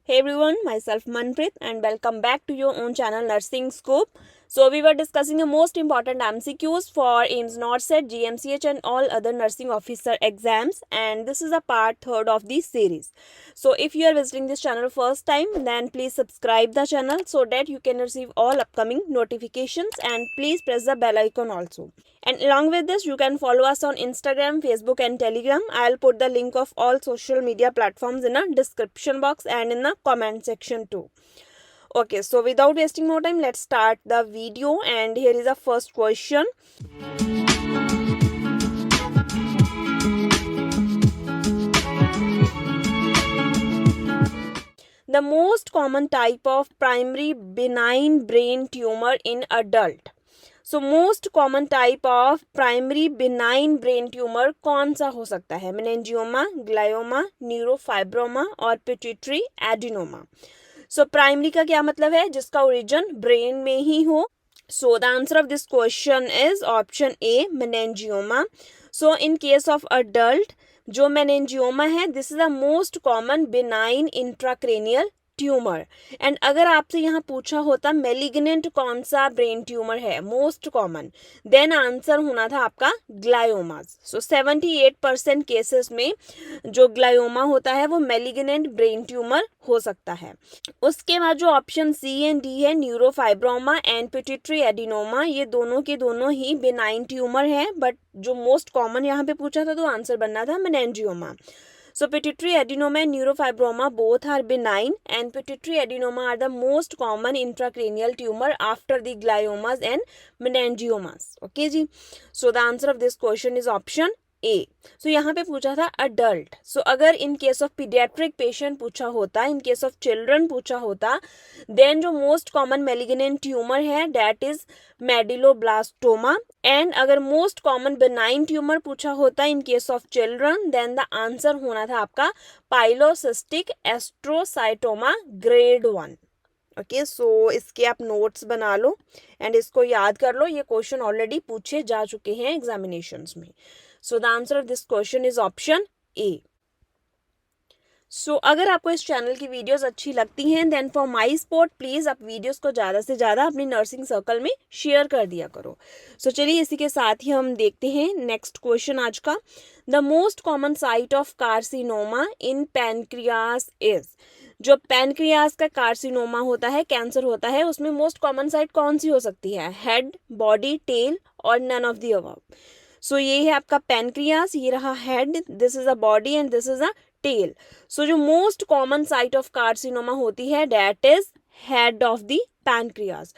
Hey everyone, myself Manpreet and welcome back to your own channel Nursing Scoop. So we were discussing the most important MCQs for AIIMS NORCET, GMCH and all other nursing officer exams, and this is a part third of the series. So if you are visiting this channel first time, then please subscribe the channel so that you can receive all upcoming notifications, and please press the bell icon also. And along with this, you can follow us on Instagram, Facebook and Telegram. I'll put the link of all social media platforms in a description box and in the comment section too. Okay, so without wasting more time, let's start the video, and here is the first question. The most common type of primary benign brain tumor in adult. So most common type of primary benign brain tumour कौन सा हो सकता है? Meningioma, glioma, neurofibroma और pituitary adenoma. So primary का क्या मतलब है? जिसका ओरिजिन ब्रेन में ही हो. सो the answer of this question is option A, meningioma. So in case of adult जो मेनिंजियोमा है, this is the most common benign intracranial tumour. And अगर आपसे यहाँ पूछा होता मेलिग्नेंट कौन सा ब्रेन ट्यूमर है मोस्ट कॉमन, देन आंसर होना था आपका ग्लायोमास. सो 78% केसेस में जो ग्लायोमा होता है वो मेलिग्नेंट ब्रेन ट्यूमर हो सकता है. उसके बाद जो ऑप्शन सी एंड डी है, न्यूरोफाइब्रोमा एंड पिट्यूटरी एडिनोमा, ये दोनों के दोनों ही बिनाइन ट्यूमर है, बट जो मोस्ट कॉमन यहाँ पे पूछा था तो आंसर बनना था meningioma. So pituitary adenoma and neurofibroma both are benign, and pituitary adenoma are the most common intracranial tumor after the gliomas and meningiomas. Okay जी. So the answer of this question is option A. So यहाँ पे पूछा था adult. So अगर in case of pediatric patient पूछा होता, in case of children पूछा होता, देन जो मोस्ट कॉमन मेलिग्नेंट ट्यूमर है दैट इज मेडिलोब्लास्टोमा. एंड अगर मोस्ट कॉमन बेनाइन ट्यूमर पूछा होता in case of children, then the answer होना था आपका पाइलोसिस्टिक एस्ट्रोसाइटोमा ग्रेड 1. ओके, सो इसके आप नोट्स बना लो एंड इसको याद कर लो. ये क्वेश्चन ऑलरेडी पूछे जा चुके हैं एग्जामिनेशंस में. So the answer of this question is option A. सो अगर आपको इस चैनल की वीडियोस अच्छी लगती हैं, then for my support please आप वीडियोस को ज़्यादा से ज़्यादा अपनी नर्सिंग सर्कल में शेयर कर दिया करो. सो चलिए इसी के साथ ही हम देखते हैं नेक्स्ट क्वेश्चन आज का. The most common site of carcinoma in pancreas is. जो पैनक्रियास का कार्सिनोमा होता है, कैंसर होता है, उसमें मोस्ट कॉमन साइट कौन सी हो सकती है? हेड, बॉडी, टेल और नन ऑफ द अबव. सो ये है आपका पैनक्रियास, ये रहा head, this is a body and this is a tail. So जो most common site of carcinoma होती है that is head of the pancreas.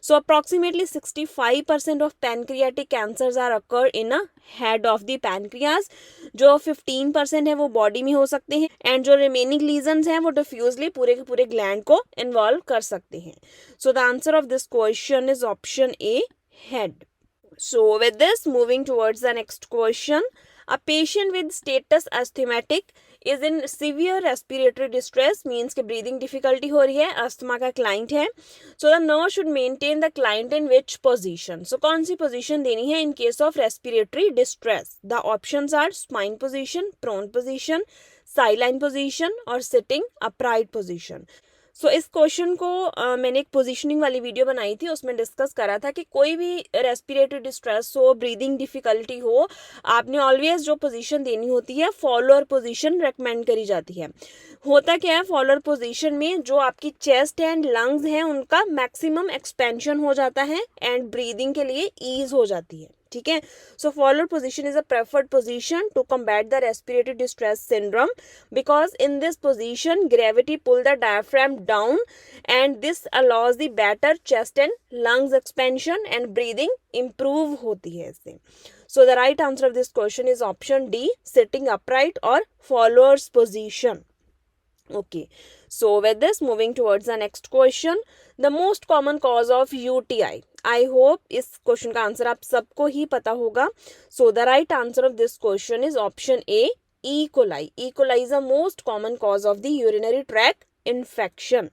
So approximately 65% of pancreatic cancers are occur in a head of the pancreas. जो 15% है वो body में हो सकते हैं, एंड जो रिमेनिंग लीजन्स हैं वो डिफ्यूजली पूरे के पूरे ग्लैंड को इन्वॉल्व कर सकते हैं. सो the answer of this question is option A, head. So with this, moving towards the next question. A patient with status asthmatic is in severe respiratory distress, means कि breathing difficulty हो रही है, asthma का client है. So the nurse should maintain the client in which position? So कौन सी position देनी है in case of respiratory distress? The options are spine position, prone position, sideline position और sitting upright position. सो इस question को मैंने एक positioning वाली video बनाई थी, उसमें डिस्कस करा था कि कोई भी रेस्पिरेटरी डिस्ट्रेस हो, ब्रीदिंग डिफिकल्टी हो, आपने ऑलवेज जो पोजीशन देनी होती है फॉलोअर पोजीशन रेकमेंड करी जाती है. होता क्या है फॉलोअर पोजीशन में, जो आपकी चेस्ट एंड लंग्स हैं उनका मैक्सिमम एक्सपेंशन हो जाता है एंड ब्रीदिंग के लिए ईज हो जाती है. ठीक है. So Fowler position is a preferred position to combat the respiratory distress syndrome, because in this position gravity pull the diaphragm down and this allows the better chest and lungs expansion and breathing improve होती है इससे. So the right answer of this question is option D, sitting upright और Fowler's position. Okay, so with this, moving towards the next question. The most common cause of UTI. I hope इस question का answer आप सबको ही पता होगा. So the right answer of this question is option A, E. coli. E. coli is the most common cause of the urinary tract infection.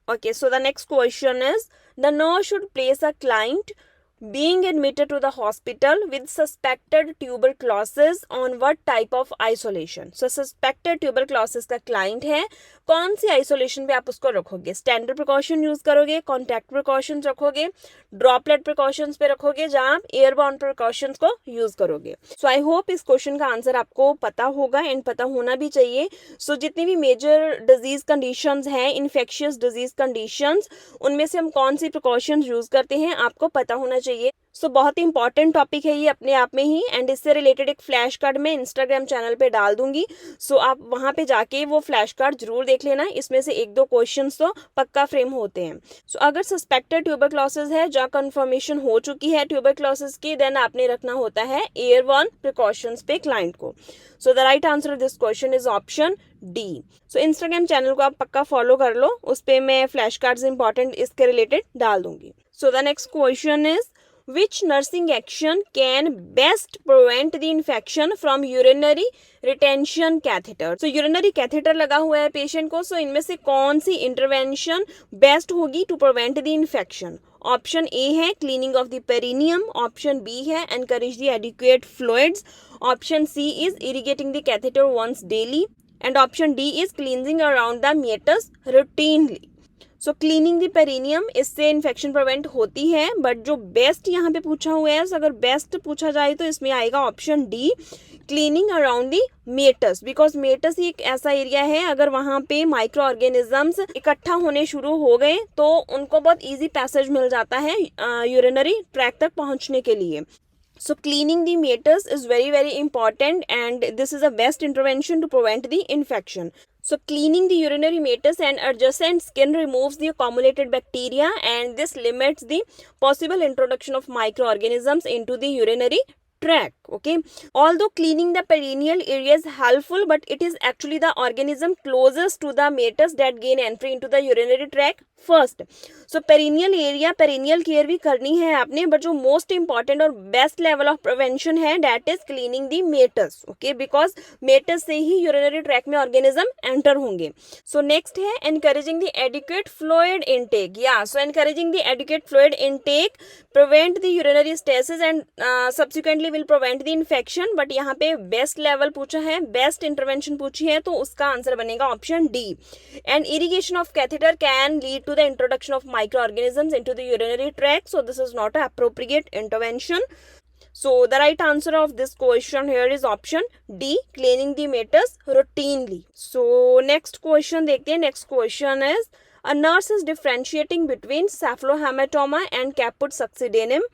Okay, so the next question is, the nurse should place a client being admitted to the hospital with suspected tuberculosis on what type of isolation? So suspected tuberculosis का client है कौन सी isolation पे आप उसको रखोगे, standard precaution use करोगे, contact precautions रखोगे, droplet precautions पे रखोगे, जहां आप एयरबॉर्न प्रिकॉशंस को यूज करोगे। सो आई होप इस क्वेश्चन का आंसर आपको पता होगा एंड पता होना भी चाहिए। सो जितनी भी मेजर डिजीज कंडीशंस हैं, इन्फेक्शियस डिजीज कंडीशंस, उनमें से हम कौन सी प्रिकॉशंस यूज करते हैं आपको पता होना चाहिए। सो बहुत ही इंपॉर्टेंट टॉपिक है ये अपने आप में ही, एंड इससे रिलेटेड एक फ्लैश कार्ड मैं इंस्टाग्राम चैनल पे डाल दूंगी। सो आप वहां पे जाके वो फ्लैश कार्ड जरूर देख लेना, इसमें से एक दो क्वेश्चंस तो पक्का फ्रेम होते हैं। सो अगर सस्पेक्टेड ट्यूबरक्लोसिस है, जहाँ कंफर्मेशन हो चुकी है ट्यूबरक्लोसिस की, देन आपने रखना होता है एयरबॉर्न प्रिकॉशंस पे क्लाइंट को। सो the right answer of this question is option D. So Instagram channel को आप पक्का फॉलो कर लो, उस पर मैं फ्लैश कार्ड्स इंपॉर्टेंट इसके रिलेटेड डाल दूंगी। So the next question is which nursing action can best prevent the infection from urinary retention catheter? So urinary catheter लगा हुआ है पेशेंट को, so इनमें से कौन सी इंटरवेंशन बेस्ट होगी to prevent the infection? Option A है क्लीनिंग ऑफ द पेरिनियम, ऑप्शन बी है encourage the adequate fluids, option C is irrigating the catheter once daily, and option D is cleansing around the meatus routinely. So cleaning the perineum, इससे infection prevent होती है, but जो बेस्ट यहाँ पे पूछा हुआ है, अगर बेस्ट पूछा जाए तो इसमें आएगा option D, cleaning around the meatus, because meatus ही एक ऐसा एरिया है, अगर वहाँ पे माइक्रो ऑर्गेनिजम्स इकट्ठा होने शुरू हो गए तो उनको बहुत ईजी पैसेज मिल जाता है यूरिनरी ट्रैक तक पहुँचने के लिए। So cleaning the meatus is very very important, and this is the best intervention to prevent the infection. So cleaning the urinary meatus and adjacent skin removes the accumulated bacteria, and this limits the possible introduction of microorganisms into the urinary tract. Okay, although cleaning the perineal area is helpful, but it is actually the organism closest to the meatus that gain entry into the urinary tract first. So perineal area, perineal care भी करनी है आपने, but जो most important और best level of prevention है, that is cleaning the meatus. Okay, because meatus से ही urinary tract में organism enter होंगे. So next है encouraging the adequate fluid intake. Yeah, so encouraging the adequate fluid intake prevent the urinary stasis and subsequently will prevent the infection, but यहाँ पे best level पूछा है, best intervention पूछी है, तो उसका आंसर बनेगा option D. And irrigation of catheter can lead to the introduction of microorganisms into the urinary tract, so this is not an appropriate intervention. So the right answer of this question here is option D, cleaning the meatus routinely. So next question देखते हैं। Next question is, a nurse is differentiating between cephalohematoma and caput succedaneum.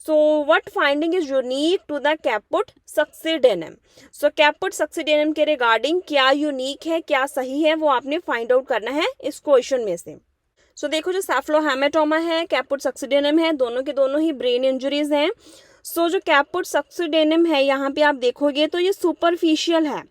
So what finding is unique to the caput succedaneum? So caput succedaneum के regarding क्या unique है, क्या सही है, वो आपने फाइंड आउट करना है इस क्वेश्चन में से। सो देखो, जो सेफलोहेमेटोमा है, कैपुट सक्सीडेनियम है, दोनों के दोनों ही ब्रेन इंजरीज हैं। सो जो कैपुट सक्सीडेनियम है, यहाँ पे आप देखोगे तो ये सुपरफिशियल है,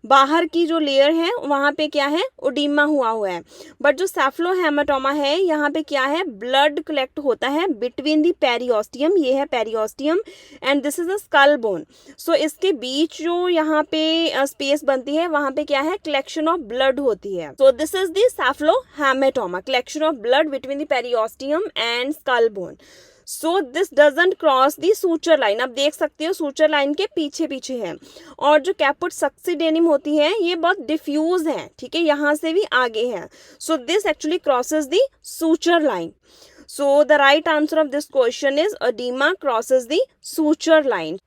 बाहर की जो लेयर है वहाँ पे क्या है, ओडिमा हुआ है। बट जो सेफलोहेमेटोमा है, यहाँ पे क्या है, ब्लड कलेक्ट होता है बिटवीन दी पेरियोस्टियम, ये है periosteum, and this is a skull bone. सो इसके बीच जो यहाँ पे स्पेस बनती है, वहाँ पे क्या है, कलेक्शन ऑफ ब्लड होती है। So this is the cephalohematoma, collection of blood between the periosteum and skull bone. So this doesn't cross the suture line, आप देख सकते हो सूचर लाइन के पीछे पीछे है। और जो कैपुट सक्सीडेनियम होती है, ये बहुत डिफ्यूज है, ठीक है, यहाँ से भी आगे है। So this actually crosses the suture line. So the right answer of this question is edema crosses the suture line.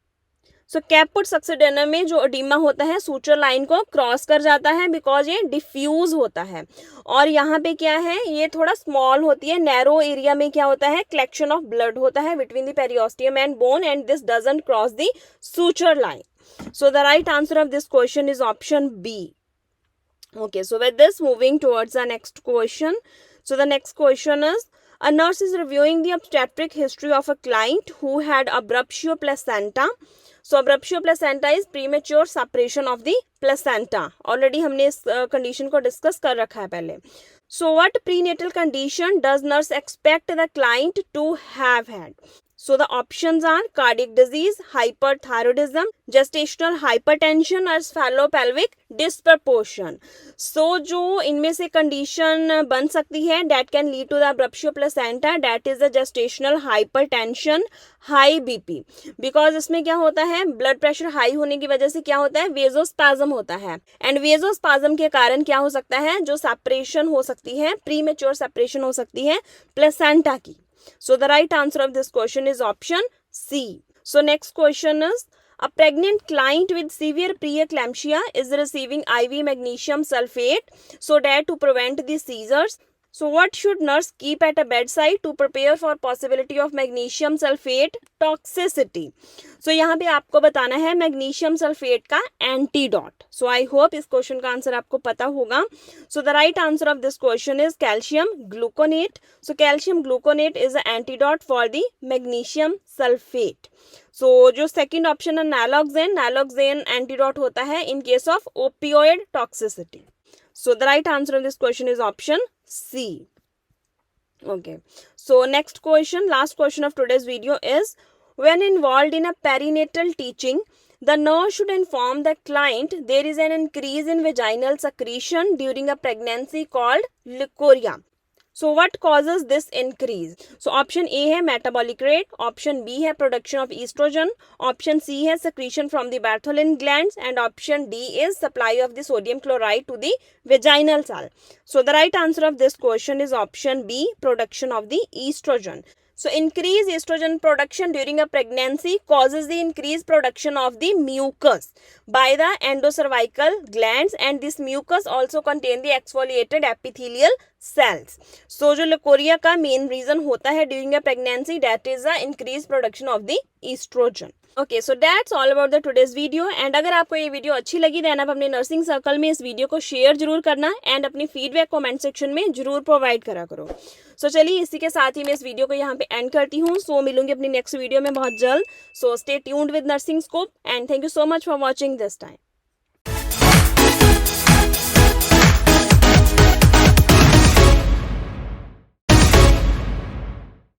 So caput succedaneum में जो एडिमा होता है सूचर लाइन को क्रॉस कर जाता है, बिकॉज ये डिफ्यूज होता है। और यहाँ पे क्या है, ये थोड़ा स्मॉल होती है, नैरो एरिया में क्या होता है, कलेक्शन ऑफ ब्लड होता है between the periosteum and bone, and this doesn't cross the suture line. So the right answer of this question is option B. Okay, so with this, moving towards the next question. So the next question is, a nurse is reviewing the obstetric history of a client who had abruptio placenta. So abruptio placenta is premature separation of the placenta. Already हमने इस condition को discuss कर रखा है पहले. So what prenatal condition does nurse expect the client to have had? So the options are cardiac disease, hyperthyroidism, gestational hypertension और sphalopelvic disproportion. So जो इनमें से कंडीशन बन सकती है that can lead to the abruptio placenta, that is the gestational hypertension, high BP. Because इसमें क्या होता है, ब्लड प्रेशर हाई होने की वजह से क्या होता है, वेजोस्पाज्म होता है. एंड वेजोस्पाज्म के कारण क्या हो सकता है, जो सेपरेशन हो सकती है, प्री मेच्योर सेपरेशन हो सकती है प्लेसेंटा की. So the right answer of this question is option C. So next question is, a pregnant client with severe preeclampsia is receiving IV magnesium sulfate so that to prevent the seizures. So what should nurse keep at a bedside to prepare for possibility of magnesium sulfate toxicity? So यहाँ पे आपको बताना है magnesium sulfate का antidote. So I hope इस question का answer आपको पता होगा. So the right answer of this question is calcium gluconate. So calcium gluconate is the antidote for the magnesium sulfate. So जो second option है naloxone, naloxone antidote होता है in case of opioid toxicity. So the right answer of this question is option C. Okay. So next question, last question of today's video is, when involved in a perinatal teaching, the nurse should inform the client there is an increase in vaginal secretion during a pregnancy called leukorrhea. So what causes this increase? So option A है metabolic rate, option B है production of estrogen, option C है secretion from the Bartholin glands, and option D is supply of the sodium chloride to the vaginal sac. So the right answer of this question is option B, production of the estrogen. So increased estrogen production during a pregnancy causes the increased production of the mucus by the endocervical glands, and this mucus also contain the exfoliated epithelial cells. So जो leukorrhea का main reason होता है during a pregnancy, that is the increased production of the estrogen. Okay, so that's all about the today's video. And अगर आपको ये video अच्छी लगी then आप अपने नर्सिंग सर्कल में इस वीडियो को शेयर जरूर करना एंड अपनी फीडबैक कमेंट सेक्शन में जरूर प्रोवाइड करा करो. सो चलिए इसी के साथ ही मैं इस वीडियो को यहाँ पे एंड करती हूँ. सो मिलूंगी अपनी नेक्स्ट वीडियो में बहुत जल्द. So stay tuned with nursing scope and thank you so much for watching this time.